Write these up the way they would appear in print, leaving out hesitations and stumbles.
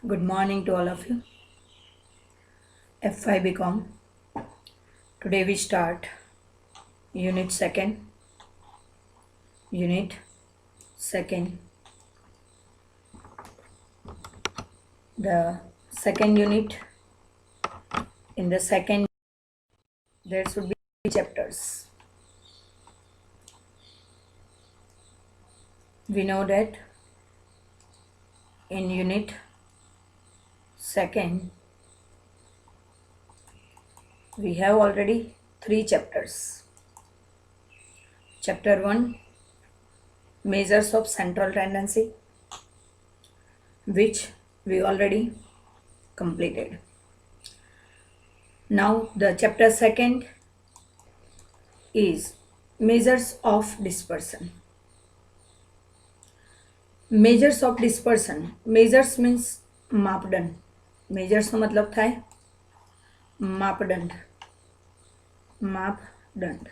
Good morning to all of you. F5 BCom. Today we start Unit 2nd. Unit 2nd. The second unit. In the second, there should be chapters. We know that in Unit 2nd, we have already 3 chapters. Chapter 1, Measures of Central Tendency, which we already completed. Now the chapter 2nd is Measures of Dispersion. Measures of dispersion. Measures means માપદંડ. Measures નો મતલબ થાય માપદંડ. માપદંડ.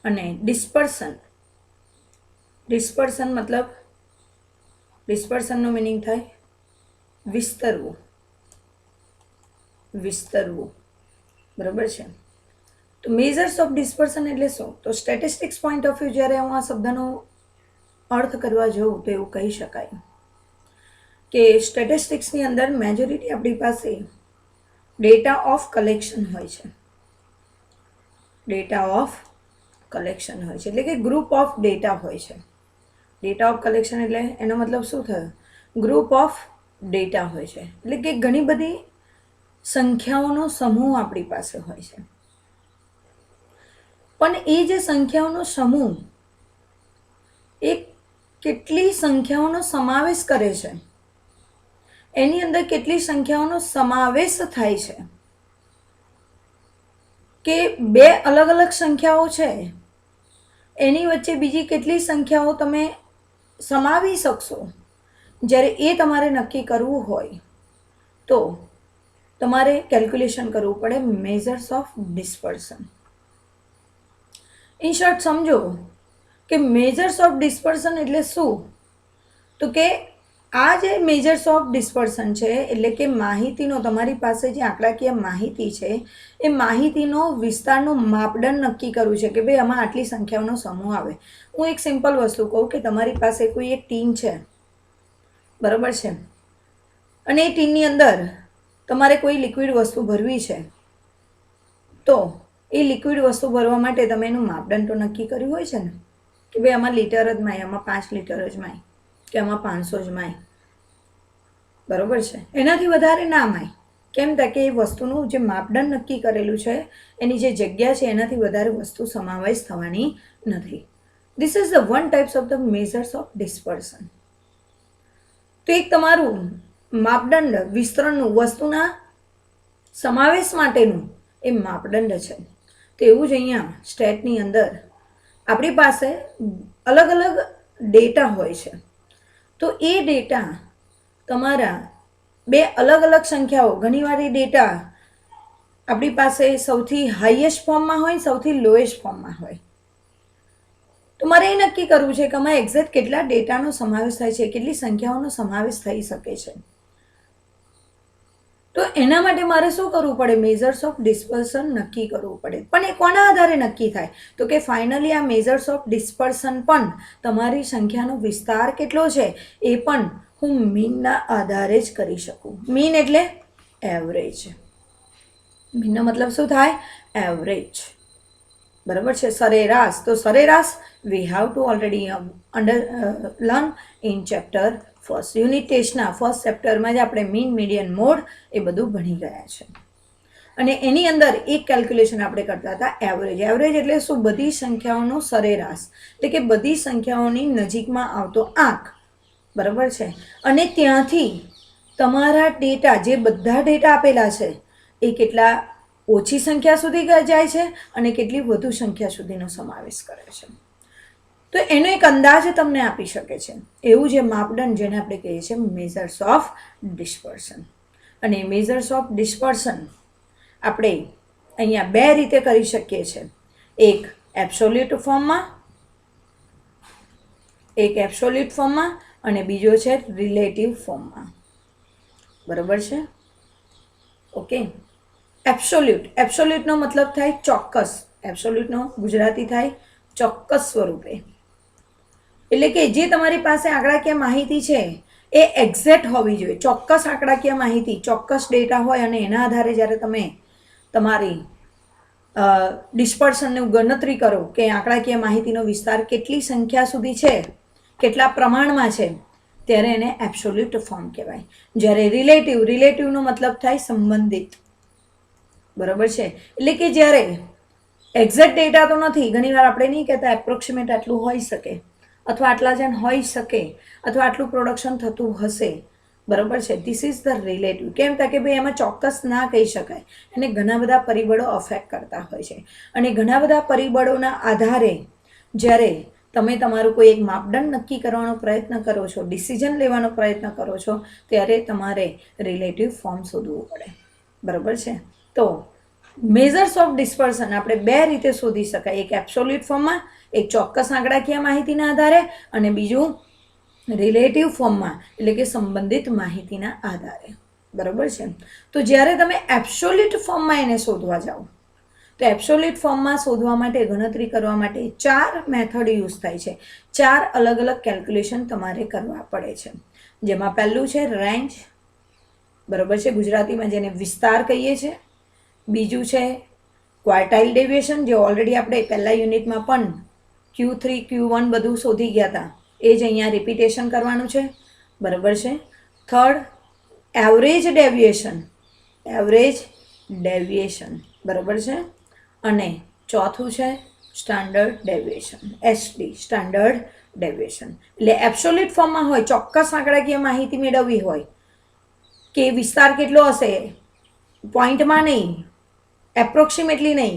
અને dispersion. Dispersion મતલબ dispersion નો meaning થાય વિસ્તરવું. વિસ્તરવું. બરાબર છે. તો measures of dispersion એટલે શું? તો statistics point of view જ્યારે હું આ શબ્દનો અર્થ કરવા જવું તો એવું કહી શકાય કે સ્ટેટિસ્ટિક્સની અંદર મેજોરિટી આપણી પાસે ડેટા ઓફ કલેક્શન હોય છે. ડેટા ઓફ કલેક્શન હોય છે એટલે કે ગ્રુપ ઓફ ડેટા હોય છે. ડેટા ઓફ કલેક્શન એટલે એનો મતલબ શું થયો? ગ્રુપ ઓફ ડેટા હોય છે એટલે કે ઘણી બધી સંખ્યાઓનો સમૂહ આપણી પાસે હોય છે. પણ એ જે સંખ્યાઓનો સમૂહ એક કેટલી સંખ્યાઓનો સમાવેશ કરે છે, એની અંદર કેટલી સંખ્યાઓનો સમાવેશ થાય છે કે બે અલગ અલગ સંખ્યાઓ છે એની વચ્ચે બીજી કેટલી સંખ્યાઓ તમે સમાવી શકશો. જ્યારે એ તમારે નક્કી કરવું હોય તો તમારે કેલ્ક્યુલેશન કરવું પડે મેઝર્સ ઓફ ડિસ્પર્સન. ઇન શોર્ટ સમજો કે મેજર્સ ઓફ ડિસ્પર્સન એટલે શું? તો કે આ જે મેજર્સ ઓફ ડિસ્પર્સન છે એટલે કે માહિતીનો તમારી પાસે જે આંકડાકીય માહિતી છે એ માહિતીનો વિસ્તારનું માપદંડ નક્કી કરવું છે કે ભાઈ આમાં આટલી સંખ્યાઓનો સમૂહ આવે. હું એક સિમ્પલ વસ્તુ કહું કે તમારી પાસે કોઈ એક ટીન છે, બરાબર છે, અને એ ટીનની અંદર તમારે કોઈ લિક્વિડ વસ્તુ ભરવી છે. તો એ લિક્વિડ વસ્તુ ભરવા માટે તમે એનું માપદંડ તો નક્કી કર્યું હોય છે ને કે ભાઈ આમાં લીટર જ માય, આમાં 5 લીટર જ માય, કે આમાં 500 જ માય, બરાબર છે. એનાથી વધારે ના માય. કેમ કે એ વસ્તુનું જે માપદંડ નક્કી કરેલું છે એની જે જગ્યા છે એનાથી વધારે વસ્તુ સમાવેશ થવાની નથી. This is the one types of the measures of dispersion. તો એક તમારું માપદંડ વિસ્તરણનું વસ્તુના સમાવેશ માટેનું એ માપદંડ છે. તો એવું જ અહીંયા સ્ટેટની અંદર આપણી પાસે અલગ અલગ ડેટા હોય છે. તો એ ડેટા તમારા બે અલગ અલગ સંખ્યાઓ, ઘણીવાર એ ડેટા આપણી પાસે સૌથી હાઈએસ્ટ ફોર્મમાં હોય, સૌથી લોએસ્ટ ફોર્મમાં હોય. તો મારે એ નક્કી કરવું છે કે આમાં એક્ઝેક્ટ કેટલા ડેટાનો સમાવેશ થાય છે, કેટલી સંખ્યાઓનો સમાવેશ થઈ શકે છે. તો એના માટે મારે શું કરવું પડે? મેઝર્સ ઓફ ડિસ્પર્સન નક્કી કરવું પડે. પણ એ કોના આધારે નક્કી થાય? તો કે ફાઇનલી આ મેઝર્સ ઓફ ડિસ્પર્સન પણ તમારી સંખ્યાનો વિસ્તાર કેટલો છે એ પણ હું મીનના આધારે જ કરી શકું. મીન એટલે એવરેજ. મીનનો મતલબ શું થાય? એવરેજ, બરાબર છે. સરેરાશ. તો સરેરાશ we have to already learn in chapter first. Unit ટેસ્ટના ફર્સ્ટ ચેપ્ટરમાં જ આપણે મીન, મીડિયન, મોડ એ બધું ભણી ગયા છે. અને એની અંદર એક કેલ્ક્યુલેશન આપણે કરતા હતા એવરેજ. એવરેજ એટલે શું? બધી સંખ્યાઓનો સરેરાશ, એટલે કે બધી સંખ્યાઓની નજીકમાં આવતો આંક, બરાબર છે. અને ત્યાંથી તમારા ડેટા, જે બધા ડેટા આપેલા છે એ કેટલા ઓછી સંખ્યા સુધી જાય છે અને કેટલી વધુ સંખ્યા સુધીનો સમાવેશ કરે છે. તો એનો એક અંદાજ તમને આપી શકે છે. એવું જે માપદંડ જેને આપણે કહીએ છીએ મેઝર્સ ઓફ ડિસ્પર્સન. અને મેઝર્સ ઓફ ડિસ્પર્સન આપણે અહીંયા બે રીતે કરી શકીએ છીએ. એક એબ્સોલ્યુટ ફોર્મમાં અને બીજો છે રિલેટિવ ફોર્મમાં. બરાબર છે. ઓકે. એબ્સોલ્યુટનો મતલબ થાય ચોક્કસ. એબ્સોલ્યુટનો ગુજરાતી થાય ચોક્કસ સ્વરૂપે. એટલે કે જે તમારી પાસે આંકડાકીય માહિતી છે એ એક્ઝેક્ટ હોવી જોઈએ. ચોક્કસ આંકડાકીય માહિતી, ચોક્કસ ડેટા હોય અને એના આધારે જ્યારે તમે તમારી ડિસ્પર્સનની ગણતરી કરો કે આંકડાકીય માહિતીનો વિસ્તાર કેટલી સંખ્યા સુધી છે, કેટલા પ્રમાણમાં છે, ત્યારે એને એબ્સોલ્યુટ ફોર્મ કહેવાય. જ્યારે રિલેટિવનો મતલબ થાય સંબંધિત. બરાબર છે. એટલે કે જ્યારે એક્ઝેક્ટ ડેટા તો નથી, ઘણીવાર આપણે નહીં કહેતા એપ્રોક્સિમેટ આટલું હોઈ શકે, અથવા આટલા જણ હોઈ શકે, અથવા આટલું પ્રોડક્શન થતું હશે. બરાબર છે. This is the relative. કેમ કે ભાઈ એમાં ચોક્કસ ના કહી શકાય, એને ઘણા બધા પરિબળો અફેક્ટ કરતા હોય છે. અને ઘણા બધા પરિબળોના આધારે જ્યારે તમે તમારું કોઈ એક માપદંડ નક્કી કરવાનો પ્રયત્ન કરો છો, ડિસિઝન લેવાનો પ્રયત્ન કરો છો, ત્યારે તમારે રિલેટિવ ફોર્મ શોધવું પડે. બરાબર છે. તો મેઝર્સ ઓફ ડિસ્પર્સન આપણે બે રીતે શોધી શકાય. એક એબ્સોલ્યુટ ફોર્મમાં, એક ચોક્કસ આંકડાકીય માહિતીના આધારે, અને બીજું રિલેટિવ ફોર્મમાં, એટલે કે સંબંધિત માહિતીના આધારે. બરાબર છે. તો જ્યારે તમે એબ્સોલ્યુટ ફોર્મમાં એને શોધવા જાઓ, તો એબ્સોલ્યુટ ફોર્મમાં શોધવા માટે, ગણતરી કરવા માટે 4 મેથડ યુઝ થાય છે. 4 અલગ અલગ કેલ્ક્યુલેશન તમારે કરવા પડે છે. જેમાં પહેલું છે રેન્જ. બરાબર છે, ગુજરાતીમાં જેને વિસ્તાર કહીએ છીએ. બીજું છે ક્વાર્ટાઇલ ડેવિએશન, જે ઓલરેડી આપણે પહેલા યુનિટમાં પણ Q3 Q1 બધું શોધી ગયા હતા, એ જ અહીંયા રિપીટેશન કરવાનું છે. બરાબર છે. Third average deviation. બરાબર છે. અને ચોથું છે standard deviation, SD, standard deviation. એટલે એબ્સોલ્યુટ ફોર્મમાં હોય, ચોક્કસ આંકડાકીય માહિતી મેળવવી હોય કે વિસ્તાર કેટલો હશે, પોઈન્ટમાં નહીં, એપ્રોક્સિમેટલી નહીં,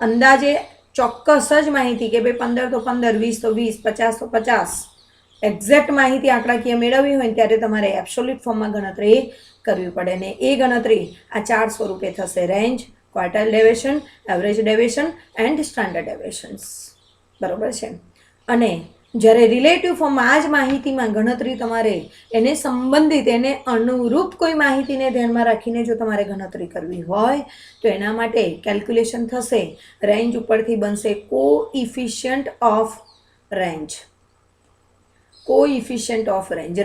અંદાજે ચોક્કસ જ માહિતી કે ભાઈ 15 તો 15, 20 તો 20, 50 તો 50, એક્ઝેક્ટ માહિતી આંકડાકીય મેળવવી હોય ત્યારે તમારે એબ્સોલ્યુટ ફોર્મમાં ગણતરી કરવી પડે. અને એ ગણતરી આ 4 સ્વરૂપે થશે: range, quartile deviation, average deviation and standard deviations. બરાબર છે. અને જ્યારે રિલેટિવ ફોર્મમાં આ જ માહિતીમાં ગણતરી તમારે એને સંબંધિત, એને અનુરૂપ કોઈ માહિતીને ધ્યાનમાં રાખીને જો તમારે ગણતરી કરવી હોય તો એના માટે કેલ્ક્યુલેશન થશે. રેન્જ ઉપરથી બનશે કોઇફિશિયન્ટ ઓફ રેન્જ.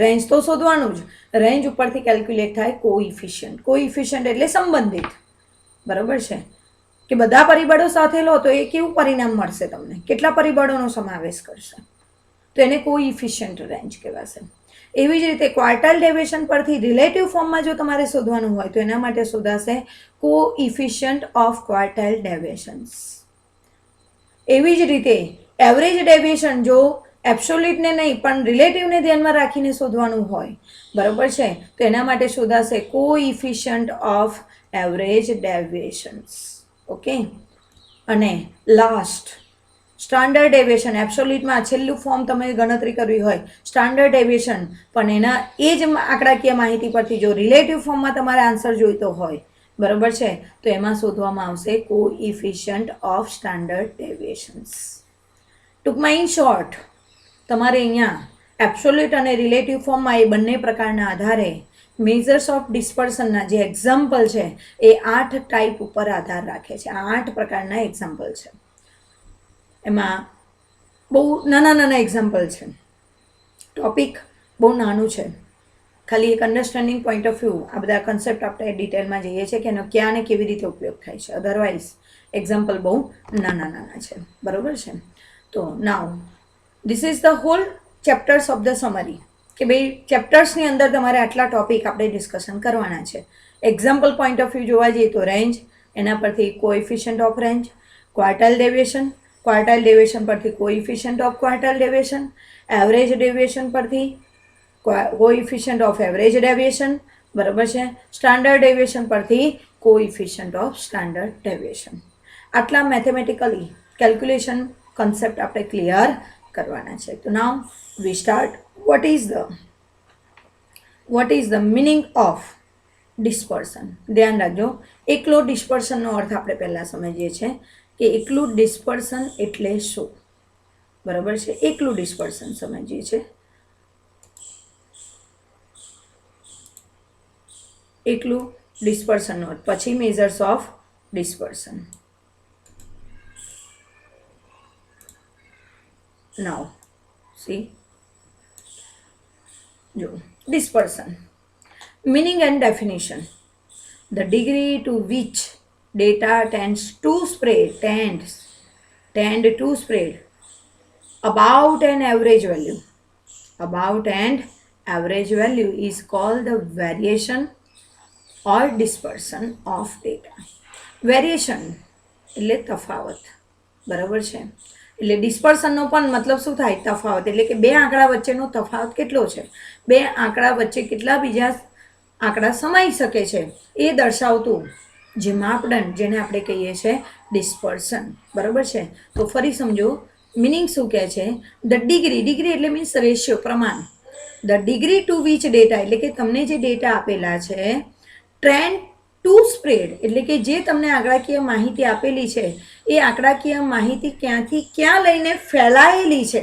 રેન્જ તો શોધવાનું જ, રેન્જ ઉપરથી કેલ્ક્યુલેટ થાય કોઇફિશિયન્ટ એટલે સંબંધિત. બરાબર છે. કે બધા પરિબળો સાથે લો તો એ કેવું પરિણામ મળશે તમને, કેટલા પરિબળોનો સમાવેશ કરશે, તો એને કોઇફિશિયન્ટ રેન્જ કહેવાશે. એવી જ રીતે ક્વાર્ટાઇલ ડેવિએશન પરથી રિલેટિવ ફોર્મમાં જો તમારે શોધવાનું હોય તો એના માટે શોધાશે કોઇફિશિયન્ટ ઓફ ક્વાર્ટાઇલ ડેવિએશન્સ. એવી જ રીતે એવરેજ ડેવિએશન જો એબ્સોલ્યુટને નહીં પણ રિલેટિવને ધ્યાનમાં રાખીને શોધવાનું હોય, બરાબર છે, તો એના માટે શોધાશે કોઇફિશિયન્ટ ઓફ એવરેજ ડેવિએશન્સ. ઓકે. અને લાસ્ટ સ્ટાન્ડર્ડ ડેવિએશન. એબ્સોલ્યુટમાં છેલ્લું ફોર્મ તમે ગણતરી કરવી હોય સ્ટાન્ડર્ડ ડેવિએશન, પણ એના એ જ આંકડાકીય માહિતી પરથી જો રિલેટિવ ફોર્મમાં તમારે આન્સર જોઈતો હોય, બરાબર છે, તો એમાં શોધવામાં આવશે કોઇફિશિયન્ટ ઓફ સ્ટાન્ડર્ડ ડેવિએશન્સ. ટૂંકમાં ઇન શોર્ટ તમારે અહીંયા એબ્સોલ્યુટ અને રિલેટિવ ફોર્મમાં એ બંને પ્રકારના આધારે મેઝર્સ ઓફ ડિસ્પર્સનના જે એક્ઝામ્પલ છે એ 8 ટાઈપ ઉપર આધાર રાખે છે. આ 8 પ્રકારના એક્ઝામ્પલ છે. એમાં બહુ નાના એક્ઝામ્પલ છે. ટોપિક બહુ નાનું છે, ખાલી એક અન્ડરસ્ટેન્ડિંગ પોઈન્ટ ઓફ વ્યૂ આ બધા કન્સેપ્ટ આપણે ડિટેલમાં જઈએ છીએ કે એનો ક્યાં અને કેવી રીતે ઉપયોગ થાય છે. અધરવાઇઝ એક્ઝામ્પલ બહુ નાના છે. બરાબર છે. તો now this is the whole chapters of the summary, કે ભાઈ ચેપ્ટર્સની અંદર તમારે આટલા ટોપિક આપણે ડિસ્કશન કરવાના છે. એક્ઝામ્પલ પોઈન્ટ ઓફ વ્યૂ જોવા જઈએ તો રેન્જ, એના પરથી coefficient of range, quartile deviation પરથી coefficient of quartile deviation, average deviation પરથી કોએફિશિયન્ટ ઓફ એવરેજ ડેવિએશન, બરાબર છે, સ્ટાન્ડર્ડ ડેવિએશન પરથી કોએફિશિયન્ટ ઓફ સ્ટાન્ડર્ડ ડેવિએશન. આટલા મેથેમેટિકલી કેલ્ક્યુલેશન કન્સેપ્ટ આપણે ક્લિયર કરવાના છે. તો now we start. what is the meaning of dispersion? ધ્યાન રાખજો, એકલો ડિસ્પર્સનનો અર્થ આપણે પહેલાં સમજીએ છીએ કે એકલું ડિસ્પર્સન એટલે શું. બરાબર છે. એકલું ડિસ્પર્સન સમજીએ છીએ. એકલું ડિસ્પર્સન નોટ, પછી મેઝર્સ ઓફ ડિસ્પર્સન. નાઉ સી, જો dispersion meaning and definition: the degree to which data tend to spread about an average value is called the variation or dispersion of data. Variation એટલે તફાવત, બરાબર છે. એટલે ડિસ્પર્સનનો પણ મતલબ શું થાય? તફાવત. એટલે કે બે આંકડા વચ્ચેનો તફાવત કેટલો છે, બે આંકડા વચ્ચે કેટલા બીજા આંકડા સમાઈ શકે છે, એ દર્શાવતું જે માપદંડ, જેને આપણે કહીએ છીએ ડિસ્પર્સન, બરાબર છે. તો ફરી સમજો, મિનિંગ શું કહે છે? ધ ડિગ્રી એટલે મીન્સ રેશિયો, પ્રમાણ. The degree two which data એટલે કે તમને જે ડેટા આપેલા છે, ટ્રેન્ડ ટુ સ્પ્રેડ એટલે કે જે તમને આંકડાકીય માહિતી આપેલી છે, એ આંકડાકીય માહિતી ક્યાંથી ક્યાં લઈને ફેલાયેલી છે,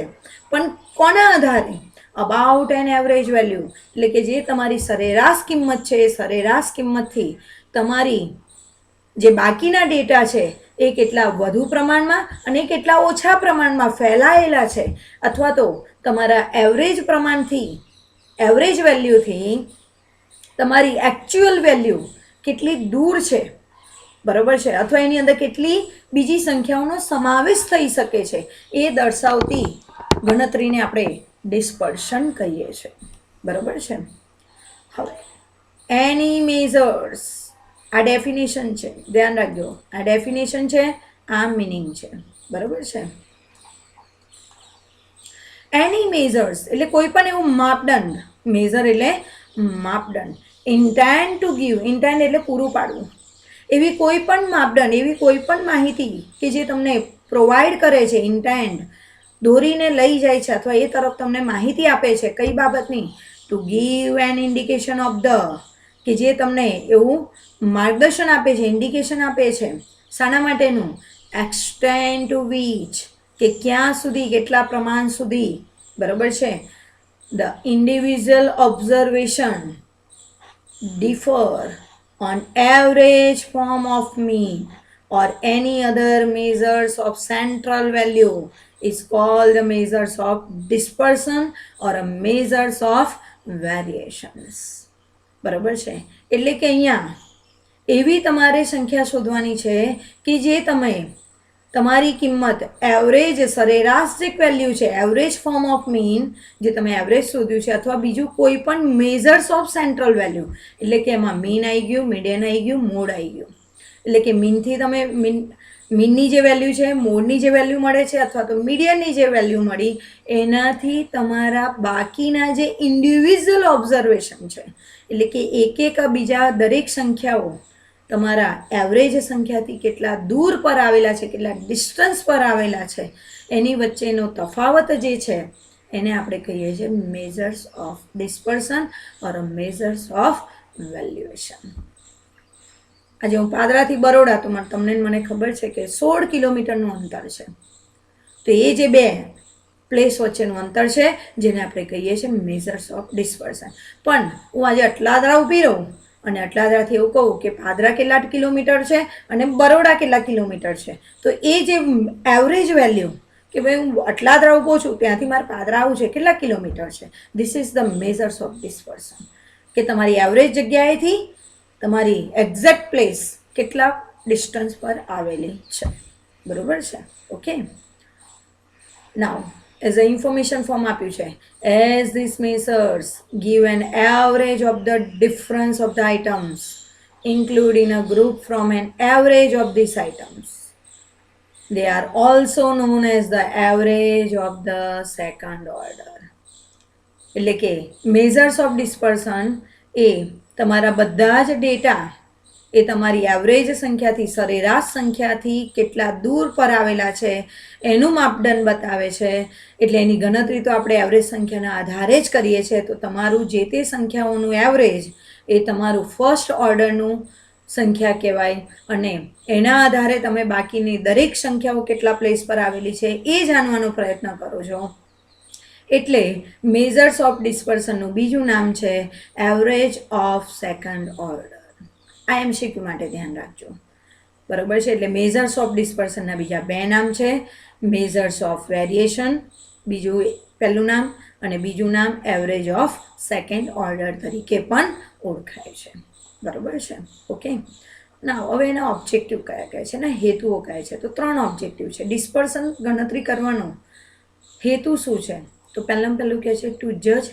પણ કોના આધારે? અબાઉટ એન એવરેજ વેલ્યુ એટલે કે જે તમારી સરેરાશ કિંમત છે, એ સરેરાશ કિંમતથી તમારી જે બાકીના ડેટા છે એ કેટલા વધુ પ્રમાણમાં અને કેટલા ઓછા પ્રમાણમાં ફેલાયેલા છે, અથવા તો તમારા એવરેજ પ્રમાણથી, એવરેજ વેલ્યુથી તમારી એકચ્યુઅલ વેલ્યુ કેટલી દૂર છે, બરાબર છે, અથવા એની અંદર કેટલી બીજી સંખ્યાઓનો સમાવેશ થઈ શકે છે, એ દર્શાવતી ગણતરીને આપણે ડિસ્પર્શન કહીએ છીએ, બરાબર છે. હવે એની મેઝર્સ, આ ડેફિનેશન છે, ધ્યાન રાખજો, આ ડેફિનેશન છે, આ મિનિંગ છે, બરાબર છે. એની મેઝર્સ એટલે કોઈ પણ એવું માપદંડ, મેઝર એટલે માપદંડ, ઇન્ટેન્ડ ટુ ગીવ, ઇન્ટેન્ડ એટલે પૂરું પાડવું, એવી કોઈ પણ માપદંડ, એવી કોઈ પણ માહિતી કે જે તમને પ્રોવાઈડ કરે છે, ઇન્ટેન્ડ દોરીને લઈ જાય છે અથવા એ તરફ તમને માહિતી આપે છે, કઈ બાબતની? To give an indication of the, કે જે તમને એવું માર્ગદર્શન આપે છે, ઇન્ડિકેશન આપે છે, શાના માટેનું? એક્સટેન્ડ ટુ વીચ, કે ક્યાં સુધી, કેટલા પ્રમાણ સુધી, બરાબર છે. The individual observation differ on average form of mean or any other measures of central value is called the measures of dispersion or a measures of variations. બરાબર છે. એટલે કે અહીંયા એવી તમારે સંખ્યા શોધવાની છે કે જે તમે તમારી કિંમત એવરેજ, સરેરાશ જે વેલ્યુ છે, એવરેજ ફોર્મ ઓફ મીન, જે તમે એવરેજ શોધ્યું છે, અથવા બીજું કોઈ પણ મેઝર્સ ઓફ સેન્ટ્રલ વેલ્યુ એટલે કે એમાં મીન આવી ગયું, મીડિયન આવી ગયું, મોડ આવી ગયું. એટલે કે મીનથી તમે મીનની જે વેલ્યુ છે, મોડની જે વેલ્યુ મળે છે, અથવા તો મીડિયનની જે વેલ્યુ મળી, એનાથી તમારા બાકીના જે ઇન્ડિવિજ્યુઅલ ઓબ્ઝર્વેશન છે, એટલે કે એક બીજા દરેક સંખ્યાઓ તમારા એવરેજ સંખ્યાથી કેટલા દૂર પર આવેલા છે, કેટલા ડિસ્ટન્સ પર આવેલા છે, એની વચ્ચેનો તફાવત જે છે, એને આપણે કહીએ છીએ measures of dispersion or measures of valuation. આજે હું પાદરાથી બરોડા, તો મને ખબર છે કે 16 કિલોમીટરનું અંતર છે, તો એ જે બે પ્લેસ વચ્ચેનું અંતર છે, જેને આપણે કહીએ છીએ મેઝર્સ ઓફ ડિસ્પર્સન. પણ હું આજે અટલાદરા ઊભી રહું અને અટલાદરાથી એવું કહું કે પાદરા કેટલા કિલોમીટર છે અને બરોડા કેટલા કિલોમીટર છે, તો એ જે એવરેજ વેલ્યુ કે ભાઈ હું અટલાદરા ઊભો છું, ત્યાંથી મારે પાદરા આવવું છે, કેટલા કિલોમીટર છે, this is the measures of dispersion, કે તમારી એવરેજ જગ્યાએથી તમારી એક્ઝેક્ટ પ્લેસ કેટલા ડિસ્ટન્સ પર આવેલી છે, બરાબર છે. Okay, now as a information form આપ્યું છે, as this measures give an average of the difference of the items including a group from an average of these items. They are also known as the average of the second order. એટલે કે measures of ડિસ્પર્સન એ તમારા બધા જ data એ તમારી average સંખ્યાથી, સરેરાશ સંખ્યાથી કેટલા દૂર પર આવેલા છે એનું માપદંડ બતાવે છે. એટલે એની ગણતરી તો આપણે એવરેજ સંખ્યાના આધારે જ કરીએ છીએ. તો તમારું જે તે સંખ્યાઓનું એવરેજ એ તમારું ફર્સ્ટ ઓર્ડરનું સંખ્યા કહેવાય, અને એના આધારે તમે બાકીની દરેક સંખ્યાઓ કેટલા પ્લેસ પર આવેલી છે એ જાણવાનો પ્રયત્ન કરો છો. એટલે મેઝર્સ ઓફ ડિસ્પર્સનનું બીજું નામ છે એવરેજ ઓફ સેકન્ડ ઓર્ડર. આ એમસીક્યુ માટે ધ્યાન રાખજો, બરાબર છે. એટલે મેઝર્સ ઓફ ડિસ્પર્સનના બીજા બે નામ છે, મેઝર્સ ઓફ વેરિએશન બીજું પહેલું નામ, અને બીજું નામ એવરેજ ઓફ સેકન્ડ ઓર્ડર તરીકે પણ ઓળખાય છે, બરાબર છે. ઓકે, ના હવે એના ઓબ્જેક્ટિવ કયા કહે છે ને હેતુઓ કહે છે. તો 3 ઓબ્જેક્ટિવ છે. ડિસ્પર્સન ગણતરી કરવાનો હેતુ શું છે? તો પહેલું કહે છે ટુ જજ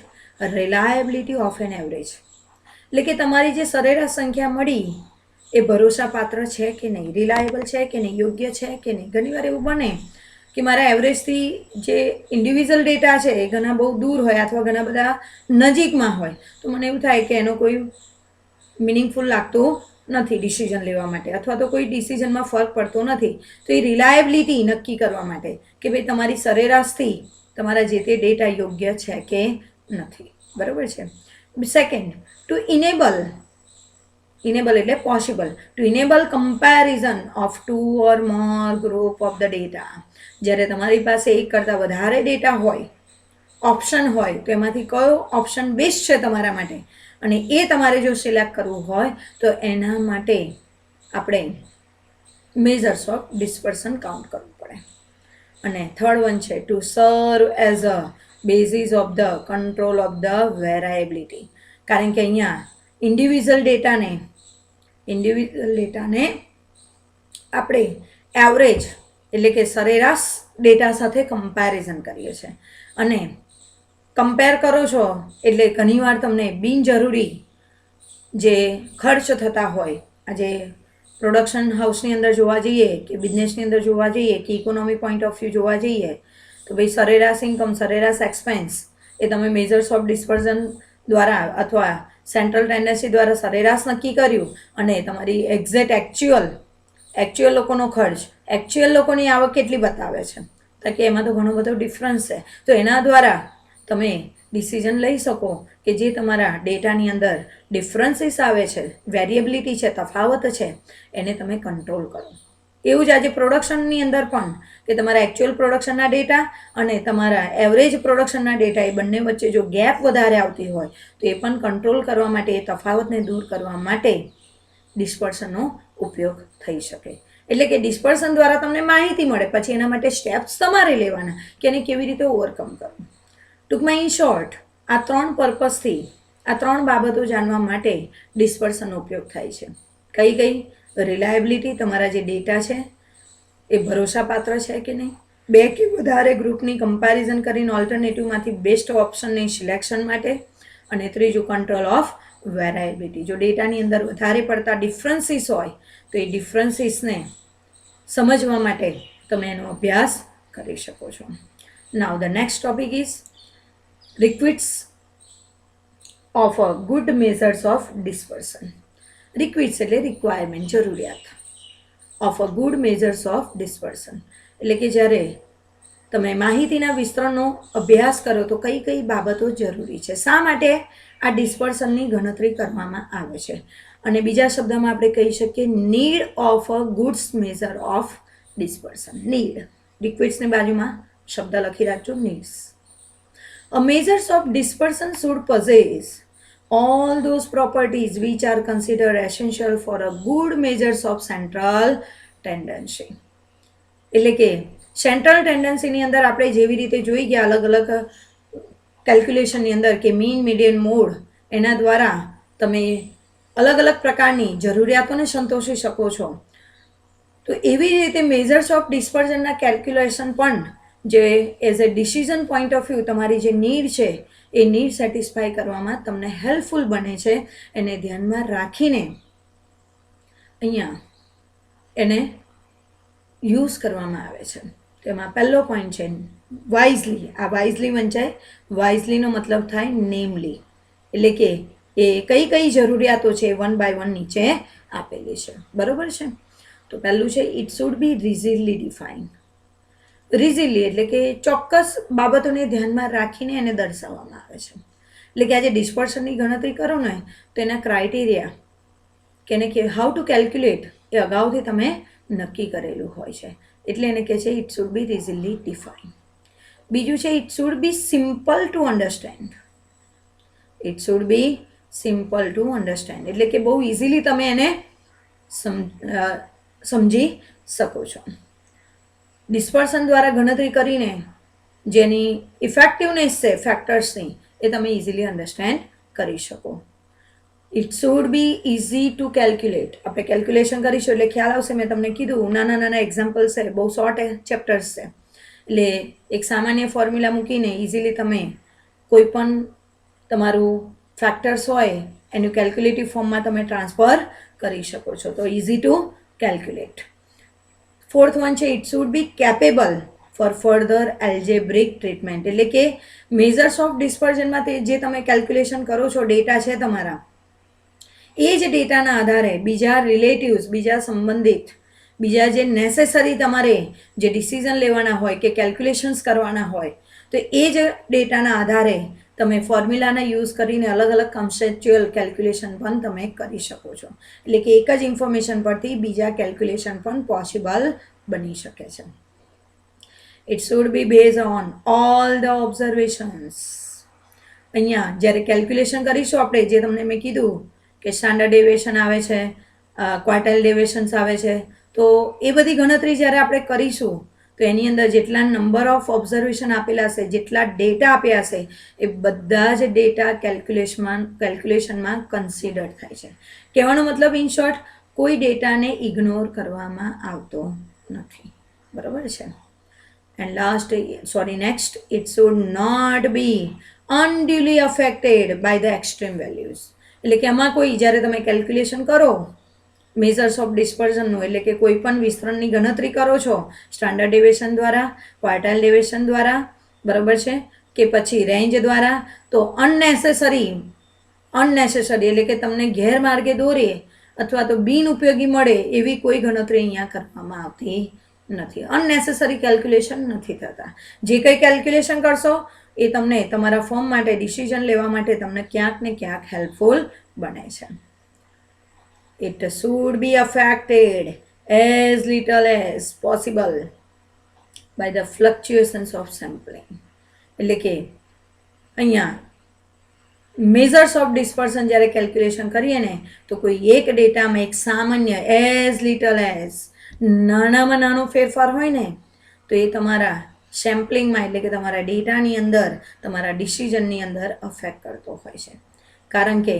રિલાયબિલિટી ઓફ એન એવરેજ, એટલે કે તમારી જે સરેરાશ સંખ્યા મળી એ ભરોસાપાત્ર છે કે નહીં, રિલાયબલ છે કે નહીં, યોગ્ય છે કે નહીં. ઘણીવાર એવું બને કે મારા એવરેજથી જે ઇન્ડિવિજ્યુઅલ ડેટા છે એ ઘણા બહુ દૂર હોય અથવા ઘણા બધા નજીકમાં હોય, તો મને એવું થાય કે એનો કોઈ મિનિંગફુલ લાગતું નથી ડિસિઝન લેવા માટે, અથવા તો કોઈ ડિસિઝનમાં ફરક પડતો નથી. તો એ રિલાયબિલિટી નક્કી કરવા માટે કે ભાઈ તમારી સરેરાશથી તમારા જે તે ડેટા યોગ્ય છે કે નથી, બરાબર છે. સેકન્ડ, ટુ ઇનેબલ એટલે possible, to enable comparison of 2 or more group of the data. જ્યારે તમારી પાસે એક કરતાં વધારે ડેટા હોય, ઓપ્શન હોય, તો એમાંથી કયો ઓપ્શન બેસ્ટ છે તમારા માટે, અને એ તમારે જો સિલેક્ટ કરવું હોય તો એના માટે આપણે મેઝર્સ ઓફ ડિસ્પર્સન કાઉન્ટ કરવું પડે. અને થર્ડ વન છે to serve as a basis of the control of the variability. કારણ કે અહીંયા ઇન્ડિવિજ્યુઅલ ડેટાને આપણે એવરેજ એટલે કે સરેરાશ ડેટા સાથે કમ્પેરિઝન કરીએ છીએ, અને કમ્પેર કરો છો એટલે ઘણીવાર તમને બિનજરૂરી જે ખર્ચ થતા હોય, આજે પ્રોડક્શન હાઉસની અંદર જોવા જઈએ કે બિઝનેસની અંદર જોવા જઈએ કે ઇકોનોમી પોઈન્ટ ઓફ વ્યૂ જોવા જઈએ, તો ભાઈ સરેરાશ ઇન્કમ, સરેરાશ એક્સપેન્સ એ તમે મેઝર્સ ઓફ ડિસ્પર્સન દ્વારા અથવા સેન્ટ્રલ ટેન્ડન્સી દ્વારા સરેરાશ નક્કી કર્યું, અને તમારી એક્ઝેક્ટ એકચ્યુઅલ લોકોનો ખર્ચ, એકચ્યુઅલ લોકોની આવક કેટલી બતાવે છે, તો કે એમાં તો ઘણો બધો ડિફરન્સ છે. તો એના દ્વારા તમે ડિસિઝન લઈ શકો કે જે તમારા ડેટાની અંદર ડિફરન્સીસ આવે છે, વેરિએબિલિટી છે, તફાવત છે, એને તમે કંટ્રોલ કરો. એવું જ આજે પ્રોડક્શનની અંદર પણ કે તમારા એકચ્યુઅલ પ્રોડક્શનના ડેટા અને તમારા એવરેજ પ્રોડક્શનના ડેટા એ બંને વચ્ચે જો ગેપ વધારે આવતી હોય તો એ પણ કંટ્રોલ કરવા માટે, એ તફાવતને દૂર કરવા માટે ડિસ્પર્સનનો ઉપયોગ થઈ શકે. એટલે કે ડિસ્પર્સન દ્વારા તમને માહિતી મળે, પછી એના માટે સ્ટેપ્સ તમારે લેવાના કે એને કેવી રીતે ઓવરકમ કરવું. ટૂંકમાં ઇન શોર્ટ આ 3 પર્પઝથી, આ 3 બાબતો જાણવા માટે ડિસ્પર્સનનો ઉપયોગ થાય છે. કઈ રિલાયબિલિટી, તમારા જે ડેટા છે એ ભરોસાપાત્ર છે કે નહીં, 2 કે વધારે ગ્રુપની કમ્પેરિઝન કરીને ઓલ્ટરનેટિવમાંથી બેસ્ટ ઓપ્શનની સિલેક્શન માટે, અને ત્રીજું કંટ્રોલ ઓફ વેરાયબિલિટી. જો ડેટાની અંદર વધારે પડતા ડિફરન્સીસ હોય તો એ ડિફરન્સીસને સમજવા માટે તમે એનો અભ્યાસ કરી શકો છો. Now the next topic is requisites of a good measures of dispersion. Requisites એટલે રિક્વાયરમેન્ટ, જરૂરિયાત, of a good measures of dispersion એટલે કે જ્યારે તમે માહિતીના વિસ્તરણનો અભ્યાસ કરો તો કઈ બાબતો જરૂરી છે, શા માટે આ ડિસ્પર્સનની ગણતરી કરવામાં આવે છે. અને બીજા શબ્દમાં આપણે કહી શકીએ need of a goods measure of dispersion. Need, રિક્વિટ્સની બાજુમાં શબ્દ લખી રાખજો, needs. A measures of dispersion should possess all those properties which are considered essential for a good measures of central tendency. એટલે કે સેન્ટ્રલ ટેન્ડન્સીની અંદર આપણે જેવી રીતે જોઈ ગયા અલગ અલગ કેલ્ક્યુલેશનની અંદર કે મીન, મીડિયન, મોડ, એના દ્વારા તમે અલગ અલગ પ્રકારની જરૂરિયાતોને સંતોષી શકો છો. તો એવી રીતે મેઝર્સ ઓફ ડિસ્પર્સનના કેલ્ક્યુલેશન પણ જે as a decision point of view તમારી જે નીડ છે એ નીડ સેટિસ્ફાય કરવામાં તમને હેલ્પફુલ બને છે. એને ધ્યાનમાં રાખીને અહીંયા એને યુઝ કરવામાં આવે છે. તેમાં પહેલો પોઈન્ટ છે વાઇઝલી. આ વાઇઝલી વંચાય, વાઇઝલીનો મતલબ થાય નેમલી, એટલે કે એ કઈ જરૂરિયાતો છે 1 by 1 નીચે આપેલી છે, બરોબર છે. તો પહેલું છે ઇટ શુડ બી રિઝિડલી ડિફાઇન. રિઝિલી એટલે કે ચોક્કસ બાબતોને ધ્યાનમાં રાખીને એને દર્શાવવામાં આવે છે. એટલે કે આજે ડિસ્પર્સનની ગણતરી કરો ને તો એના ક્રાઇટેરિયા કે એને કે હાઉ ટુ કેલ્ક્યુલેટ એ અગાઉથી તમે નક્કી કરેલું હોય છે, એટલે એને કહે છે ઇટ શુડ બી રિઝિલી ડિફાઇન. બીજું છે it should B simple to understand. It should B simple to understand એટલે કે બહુ ઇઝીલી તમે એને સમજી શકો છો. ડિસ્પર્સન દ્વારા ગણતરી કરીને જેની ઇફેક્ટિવનેસ છે ફેક્ટર્સની એ તમે ઇઝીલી અન્ડરસ્ટેન્ડ કરી શકો. It should B easy to calculate. આપણે કેલ્ક્યુલેશન કરીશું એટલે ખ્યાલ આવશે. મેં તમને કીધું નાના નાના એક્ઝામ્પલ્સ છે, બહુ શોર્ટ ચેપ્ટર્સ છે. એટલે એક સામાન્ય ફોર્મ્યુલા મૂકીને ઇઝીલી તમે કોઈ પણ તમારું ફેક્ટર્સ હોય એનું કેલ્ક્યુલેટિવ ફોર્મમાં તમે ટ્રાન્સફર કરી શકો છો. તો easy to calculate. Fourth one છે it should be capable for further algebraic treatment. એટલે કે મેઝર્સ ઓફ ડિસ્પર્ઝનમાં જે તમે કેલ્ક્યુલેશન કરો છો, ડેટા છે તમારા, એ જ ડેટાના આધારે બીજા રિલેટિવ્સ, બીજા સંબંધિત, બીજા જે નેસેસરી તમારે જે ડિસિઝન લેવાના હોય કે કેલ્ક્યુલેશન્સ કરવાના હોય, તો એ જ ડેટાના આધારે તમે ફોર્મ્યુલાના યુઝ કરીને અલગ અલગ કન્સેપ્ચ્યુઅલ કેલ્ક્યુલેશન પણ તમે કરી શકો છો. એટલે કે એક જ ઇન્ફોર્મેશન પરથી બીજા કેલ્ક્યુલેશન પણ પોસિબલ બની શકે છે. It should be base on all the observations. અહીંયા જ્યારે કેલ્ક્યુલેશન કરીશું આપણે, જે તમને મેં કીધું કે સ્ટાન્ડર્ડ ડેવિએશન આવે છે, ક્વાર્ટાઇલ ડેવિએશન્સ આવે છે, તો એ બધી ગણતરી જ્યારે આપણે કરીશું તો એની અંદર જેટલા નંબર ઓફ ઓબ્ઝર્વેશન આપેલા હશે, જેટલા ડેટા આપ્યા હશે, એ બધા જ ડેટા કેલ્ક્યુલેશનમાં કન્સિડર થાય છે. કહેવાનો મતલબ ઇન શોર્ટ, કોઈ ડેટાને ઇગ્નોર કરવામાં આવતો નથી. બરાબર છે. And next, it should not be unduly affected by the extreme values. એટલે કે આમાં કોઈ જ્યારે તમે કેલ્ક્યુલેશન કરો મેઝર્સ ઓફ ડિસ્પર્ઝનનું, એટલે કે કોઈ પણ વિસ્તરણની ગણતરી કરો છો સ્ટાન્ડર્ડ ડેવિએશન દ્વારા, ક્વાર્ટાઇલ ડેવિએશન દ્વારા, બરાબર છે, કે પછી રેન્જ દ્વારા, તો અનનેસેસરી એટલે કે તમને ગેરમાર્ગે દોરે અથવા તો બિનઉપયોગી મળે એવી કોઈ ગણતરી અહીંયા કરવામાં આવતી નથી. અનનેસેસરી કેલ્ક્યુલેશન નથી થતા. જે કંઈ કેલ્ક્યુલેશન કરશો એ તમને તમારા ફોર્મ માટે, ડિસિઝન લેવા માટે તમને ક્યાંક ને ક્યાંક હેલ્પફુલ બને છે. It should be affected as little as possible by the fluctuations of sampling. એટલે કે અહીંયા મેઝર્સ ઓફ ડિસ્પર્સન જ્યારે કેલ્ક્યુલેશન કરીએ ને, તો કોઈ એક ડેટામાં એક સામાન્ય એઝ લિટલ એઝ નાનામાં નાનો ફેરફાર હોય ને, તો એ તમારા સેમ્પલિંગમાં એટલે કે તમારા ડેટાની અંદર, તમારા ડિસિઝનની અંદર અફેક્ટ કરતો હોય છે. કારણ કે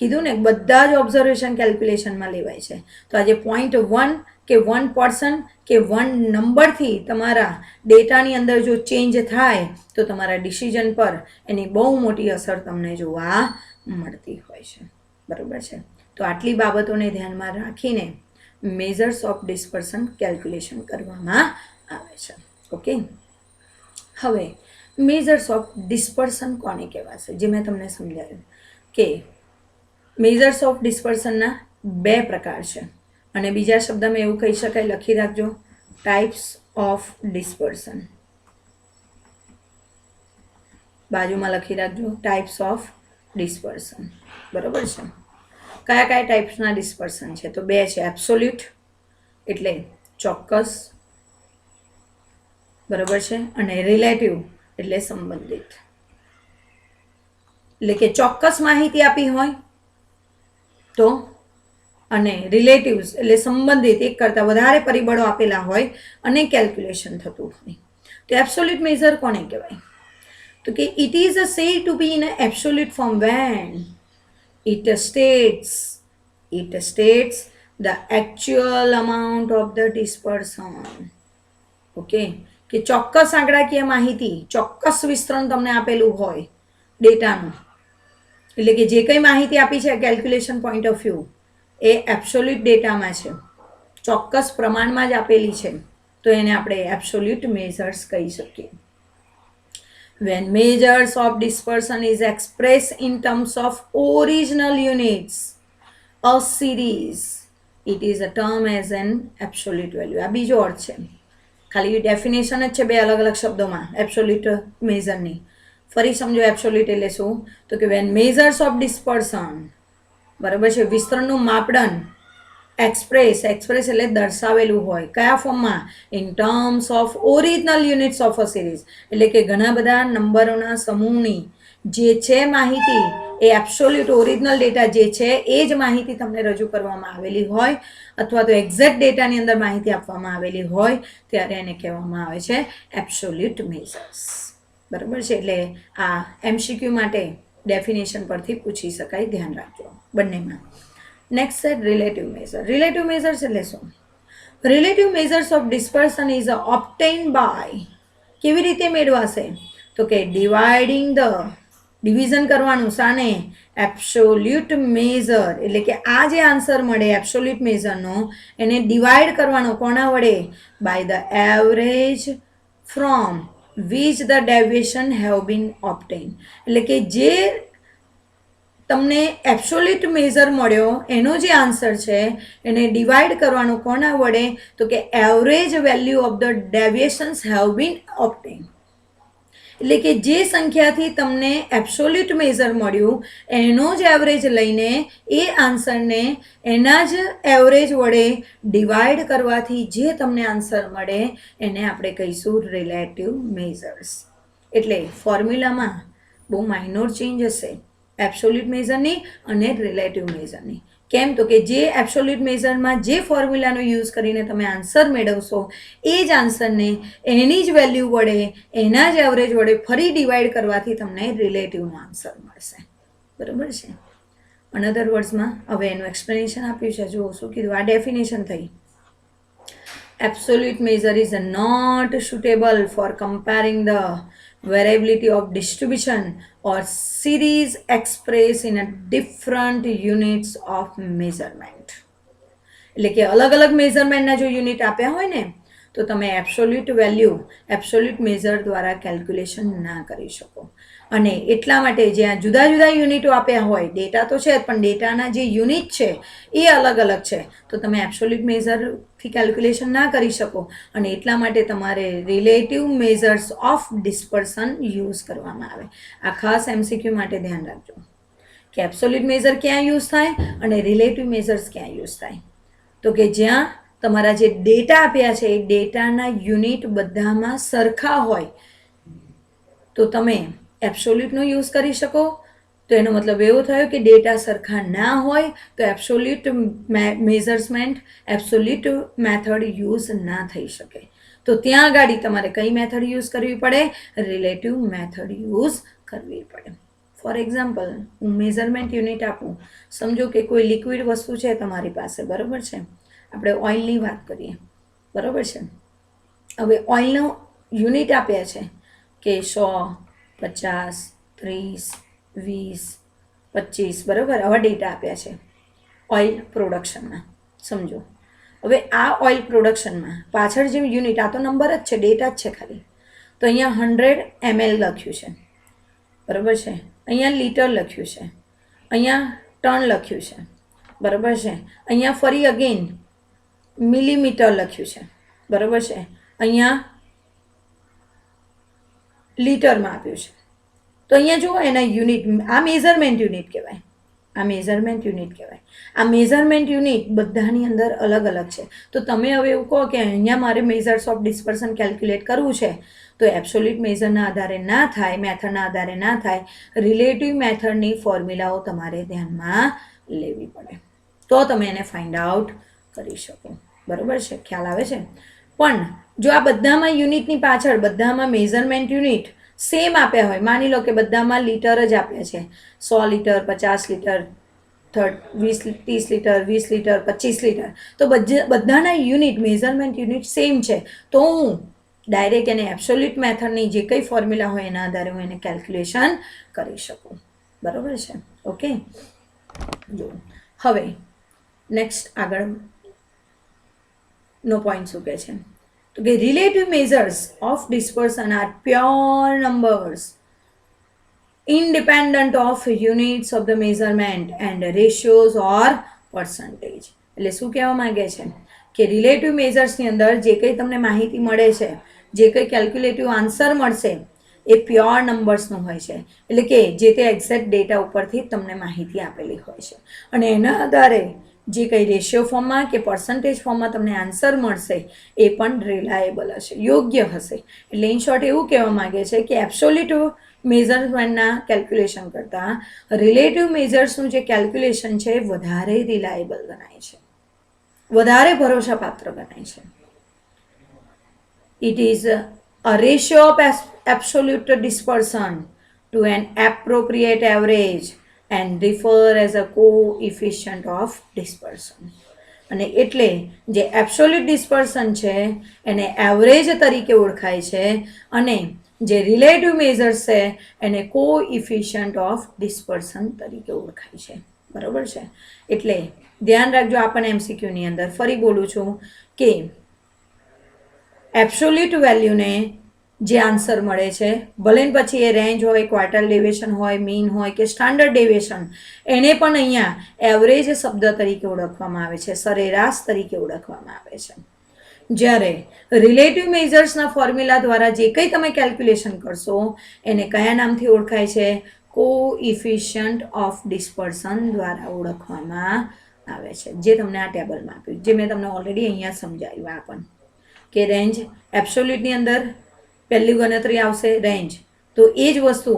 કીધું ને, બધા જ ઓબ્ઝર્વેશન કેલ્ક્યુલેશનમાં લેવાય છે. તો આજે 0.1 કે 1% કે 1 નંબરથી તમારા ડેટાની અંદર જો ચેન્જ થાય તો તમારા ડિસિઝન પર એની બહુ મોટી અસર તમને જોવા મળતી હોય છે. બરાબર છે. તો આટલી બાબતોને ધ્યાનમાં રાખીને મેઝર્સ ઓફ ડિસ્પર્સન કેલ્ક્યુલેશન કરવામાં આવે છે. ઓકે. હવે મેઝર્સ ઓફ ડિસ્પર્સન કોને કહેવાશે? જે મેં તમને સમજાવ્યું કે મેઝર્સ ઓફ ડિસ્પર્સનના 2 પ્રકાર છે. અને બીજા શબ્દમાં એવું કહી શકાય, લખી રાખજો, ટાઈપ્સ ઓફ ડિસ્પર્સન. બાજુમાં લખી રાખજો, ટાઈપ્સ ઓફ ડિસ્પર્સન. બરાબર છે. કયા કયા ટાઈપ્સના ડિસ્પર્સન છે? તો 2 છે. એબ્સોલ્યુટ એટલે ચોક્કસ, બરાબર છે, અને રિલેટિવ એટલે સંબંધિત. એટલે કે ચોક્કસ માહિતી આપી હોય તો, અને રિલેટિવ્સ એટલે સંબંધિત, એક કરતાં વધારે પરિબળો આપેલા હોય અને કેલ્ક્યુલેશન થતું હોય. તો એબ્સોલ્યુટ મેઝર કોને કહેવાય? તો કે it is said to be in absolute form when it states the actual amount of the dispersion. Okay. કે ચોક્કસ આંકડાકીય માહિતી, ચોક્કસ વિસ્તરણ તમને આપેલું હોય ડેટાનું, એટલે કે જે કંઈ માહિતી આપી છે calculation point of view, A absolute ડેટામાં છે, ચોક્કસ પ્રમાણમાં જ આપેલી છે, તો એને આપણે એબ્સોલ્યુટ મેઝર્સ કહી શકીએ. When measures of dispersion is expressed in terms of original units or series, it is a term as an absolute value. આ બીજો અર્થ છે. ખાલી ડેફિનેશન જ છે 2 અલગ અલગ શબ્દોમાં એબ્સોલ્યુટ મેઝરની. ફરી સમજો એબ્સોલ્યુટ એટલે શું? તો કે વેન મેઝર્સ ઓફ ડિસ્પર્સન, બરાબર છે, વિસ્તરણનું માપદંડ એક્સપ્રેસ એટલે દર્શાવેલું હોય કયા ફોર્મમાં in terms of original units of a series એટલે કે ઘણા બધા નંબરોના સમૂહની જે છે માહિતી એ એબ્સોલ્યુટ ઓરિજિનલ ડેટા જે છે એ જ માહિતી તમને રજૂ કરવામાં આવેલી હોય અથવા તો એક્ઝેક્ટ ડેટાની અંદર માહિતી આપવામાં આવેલી હોય ત્યારે એને કહેવામાં આવે છે એબ્સોલ્યુટ મેઝર્સ. બરાબર છે. એટલે આ એમસીક્યુ માટે ડેફિનેશન પરથી પૂછી શકાય, ધ્યાન રાખજો બંનેમાં. નેક્સ્ટ છે રિલેટિવ મેઝર. રિલેટિવ મેઝર્સ એટલે શું? Relative measures of dispersion is obtained by, કેવી રીતે મેળવાશે? તો કે ડિવાઇડિંગ ધ, ડિવિઝન કરવાનું શાને? એબ્સોલ્યુટ મેઝર એટલે કે આ જે આન્સર મળે એબ્સોલ્યુટ મેઝરનો એને ડિવાઈડ કરવાનો કોના વડે? By the average from which the deviation have been obtained એટલે કે જે તમને એબ્સોલ્યુટ મેઝર મળ્યો એનો જે આન્સર છે એને ડિવાઈડ કરવાનો કોના વડે? તો કે average value of the deviations have been obtained એટલે કે જે સંખ્યાથી તમને એબ્સોલ્યુટ મેઝર મળ્યું એનો જ એવરેજ લઈને એ આન્સરને એના જ એવરેજ વડે ડિવાઈડ કરવાથી જે તમને આન્સર મળે એને આપણે કહીશું રિલેટિવ મેઝર્સ. એટલે ફોર્મ્યુલામાં બહુ માઇનોર ચેન્જ હશે એબ્સોલ્યુટ મેઝરની અને રિલેટિવ મેઝરની. કેમ? તો કે જે એબ્સોલ્યુટ મેઝરમાં જે ફોર્મ્યુલાનો યુઝ કરીને તમે આન્સર મેળવશો એ જ આન્સરને એની જ વેલ્યુ વડે એના જ એવરેજ વડે ફરી ડિવાઈડ કરવાથી તમને રિલેટિવનો આન્સર મળશે. બરાબર છે. અનધર વર્ડ્સમાં હવે એનું એક્સપ્લેનેશન આપ્યું છે. જુઓ શું કીધું, આ ડેફિનેશન થઈ. Absolute measure is not suitable for comparing the variability of distribution or series expressed in a different units of measurement. એટલે કે અલગ અલગ મેઝરમેન્ટના જો યુનિટ આપ્યા હોય ને તો તમે એબ્સોલ્યુટ વેલ્યુ એબ્સોલ્યુટ મેઝર દ્વારા કેલ્ક્યુલેશન ના કરી શકો. અને એટલા માટે જ્યાં જુદા જુદા યુનિટો આપ્યા હોય, ડેટા તો છે પણ ડેટાના જે યુનિટ છે એ અલગ અલગ છે, તો તમે એબ્સોલ્યુટ મેઝરથી કેલ્ક્યુલેશન ના કરી શકો. અને એટલા માટે તમારે રિલેટિવ મેઝર્સ ઓફ ડિસ્પર્સન યુઝ કરવામાં આવે. આ ખાસ એમસીક્યુ માટે ધ્યાન રાખજો કે એબ્સોલ્યુટ મેઝર ક્યાં યુઝ થાય અને રિલેટિવ મેઝર્સ ક્યાં યુઝ થાય. તો કે જ્યાં તમારા જે ડેટા આપ્યા છે એ ડેટાના યુનિટ બધામાં સરખા હોય તો તમે એબ્સોલ્યુટનો યુઝ કરી શકો. તો એનો મતલબ એવો થયો કે ડેટા સરખા ના હોય તો એબ્સોલ્યુટ મેઝર્સમેન્ટ એબ્સોલ્યુટ મેથડ યુઝ ના થઈ શકે. તો ત્યાં આગળ તમારે કઈ મેથડ યુઝ કરવી પડે? રિલેટિવ મેથડ યુઝ કરવી પડે. ફોર એક્ઝામ્પલ, હું મેઝરમેન્ટ યુનિટ આપું. સમજો કે કોઈ લિક્વિડ વસ્તુ છે તમારી પાસે, બરાબર છે. આપણે ઓઇલની વાત કરીએ, બરાબર છે. હવે ઓઇલનો યુનિટ આપ્યા છે કે 100, 50, 30, 20, 25, બરાબર. આવા ડેટા આપ્યા છે ઓઇલ પ્રોડક્શનમાં. સમજો હવે આ ઓઇલ પ્રોડક્શનમાં પાછળ જે યુનિટ, આ તો નંબર જ છે, ડેટા જ છે ખાલી. તો અહીંયા 100 ml લખ્યું છે, બરાબર છે. અહીંયા લીટર લખ્યું છે, અહીંયા ટન લખ્યું છે, બરાબર છે. અહીંયા ફરી અગેન મિલીમીટર લખ્યું છે, બરાબર છે. અહીંયા લીટરમાં આપ્યું છે. તો અહીંયા જુઓ એના યુનિટ, આ મેઝરમેન્ટ યુનિટ કહેવાય. આ મેઝરમેન્ટ યુનિટ કહેવાય. આ મેઝરમેન્ટ યુનિટ બધાની અંદર અલગ અલગ છે. તો તમે હવે એવું કહો કે અહીંયા મારે મેઝર્સ ઓફ ડિસ્પર્સન કેલ્ક્યુલેટ કરવું છે તો એબ્સોલ્યુટ મેઝરના આધારે ના થાય, મેથડના આધારે ના થાય. રિલેટિવ મેથડની ફોર્મ્યુલાઓ તમારે ધ્યાનમાં લેવી પડે તો તમે એને ફાઇન્ડ આઉટ કરી શકો. બરાબર છે, ખ્યાલ આવે છે. પણ જો આ બધામાં યુનિટની પાછળ બધામાં મેઝરમેન્ટ યુનિટ સેમ આપ્યા હોય, માની લો કે બધામાં લીટર જ આપ્યા છે, 100 litre, 50 litre, 20, 30 litre, 20 litre, 25 litre, તો બધાના યુનિટ મેઝરમેન્ટ યુનિટ સેમ છે તો હું ડાયરેક્ટ એને એબ્સોલ્યુટ મેથડની જે કંઈ ફોર્મ્યુલા હોય એના આધારે હું એને કેલ્ક્યુલેશન કરી શકું. બરાબર છે, ઓકે. જો હવે નેક્સ્ટ આગળનો પોઈન્ટ શું કહે છે તો કે relative measures of dispersion are pure numbers independent of units of the measurement and ratios or percentage. એટલે શું કહેવા માંગે છે કે રિલેટિવ મેઝર્સની અંદર જે કંઈ તમને માહિતી મળે છે, જે કંઈ કેલ્ક્યુલેટિવ આન્સર મળશે એ પ્યોર નંબર્સનું હોય છે. એટલે કે જે તે એક્ઝેક્ટ ડેટા ઉપરથી તમને માહિતી આપેલી હોય છે અને એના આધારે જે કંઈ રેશિયો ફોર્મમાં કે પર્સન્ટેજ ફોર્મમાં તમને આન્સર મળશે એ પણ રિલાયેબલ હશે, યોગ્ય હશે. એટલે ઇન શોર્ટ એવું કહેવા માગે છે કે એબ્સોલ્યુટ મેઝરમેન્ટના કેલ્ક્યુલેશન કરતાં રિલેટિવ મેજર્સનું જે કેલ્ક્યુલેશન છે એ વધારે રિલાયેબલ ગણાય છે, વધારે ભરોસાપાત્ર ગણાય છે. It is a ratio of absolute dispersion to an appropriate average and refer as a coefficient of dispersion. અને એટલે જે એબ્સોલ્યુટ ડિસ્પર્સન છે એને એવરેજ તરીકે ઓળખાય છે અને જે રિલેટિવ મેઝર્સ છે એને કોઇફિશિયન્ટ ઓફ ડિસ્પર્સન તરીકે ઓળખાય છે. બરાબર છે? એટલે ધ્યાન રાખજો, આપણને એમસીક્યુની અંદર ફરી બોલું છું કે એબ્સોલ્યુટ વેલ્યુને જે આન્સર મળે છે, ભલે પછી એ રેન્જ હોય, ક્વાર્ટાઇલ ડેવિએશન હોય, મીન હોય કે સ્ટાન્ડર્ડ ડેવિએશન, એને પણ અહીંયા એવરેજ શબ્દ તરીકે ઓળખવામાં આવે છે, સરેરાશ તરીકે ઓળખવામાં આવે છે. જ્યારે રિલેટિવ મેજર્સના ફોર્મ્યુલા દ્વારા જે કંઈ તમે કેલ્ક્યુલેશન કરશો એને કયા નામથી ઓળખાય છે? કોઇફિશિયન્ટ ઓફ ડિસ્પર્સન દ્વારા ઓળખવામાં આવે છે, જે તમને આ ટેબલમાં આપ્યું, જે મેં તમને ઓલરેડી અહીંયા સમજાવ્યું. આ પણ કે રેન્જ એબ્સોલ્યુટની અંદર પહેલી ગણતરી આવશે રેન્જ, તો એ જ વસ્તુ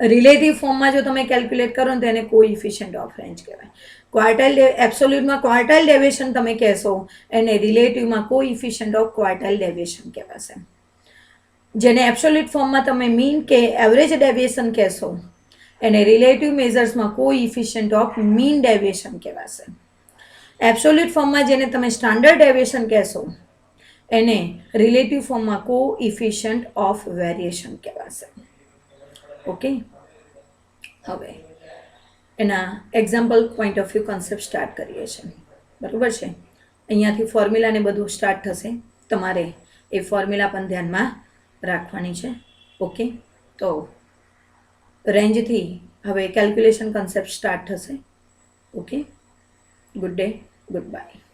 રિલેટિવ ફોર્મમાં જો તમે કેલ્ક્યુલેટ કરો ને તો એને કોઇફિશિયન્ટ ઓફ રેન્જ કહેવાય. ક્વાર્ટાઇલ એબ્સોલ્યુટમાં ક્વાર્ટાઇલ ડેવિએશન તમે કહેશો, એને રિલેટિવમાં કોઇફિશિયન્ટ ઓફ ક્વાર્ટાઇલ ડેવિએશન કહેવાશે. જેને એબ્સોલ્યુટ ફોર્મમાં તમે મીન કે એવરેજ ડેવિએશન કહેશો, એને રિલેટિવ મેઝર્સમાં કોઇફિશિયન્ટ ઓફ મીન ડેવિએશન કહેવાશે. એબ્સોલ્યુટ ફોર્મમાં જેને તમે સ્ટાન્ડર્ડ ડેવિએશન કહેશો એને રિલેટિવ ફોર્મમાં કોઇફિશિયન્ટ ઓફ વેરિએશન કહેવાશે. ઓકે, હવે એના example point of view concept start કરીએ છીએ. બરાબર છે? અહીંયાથી ફોર્મ્યુલાને બધું સ્ટાર્ટ થશે, તમારે એ ફોર્મ્યુલા પણ ધ્યાનમાં રાખવાની છે. ઓકે, તો રેન્જથી હવે કેલ્ક્યુલેશન કોન્સેપ્ટ સ્ટાર્ટ થશે. Okay, good day, good bye.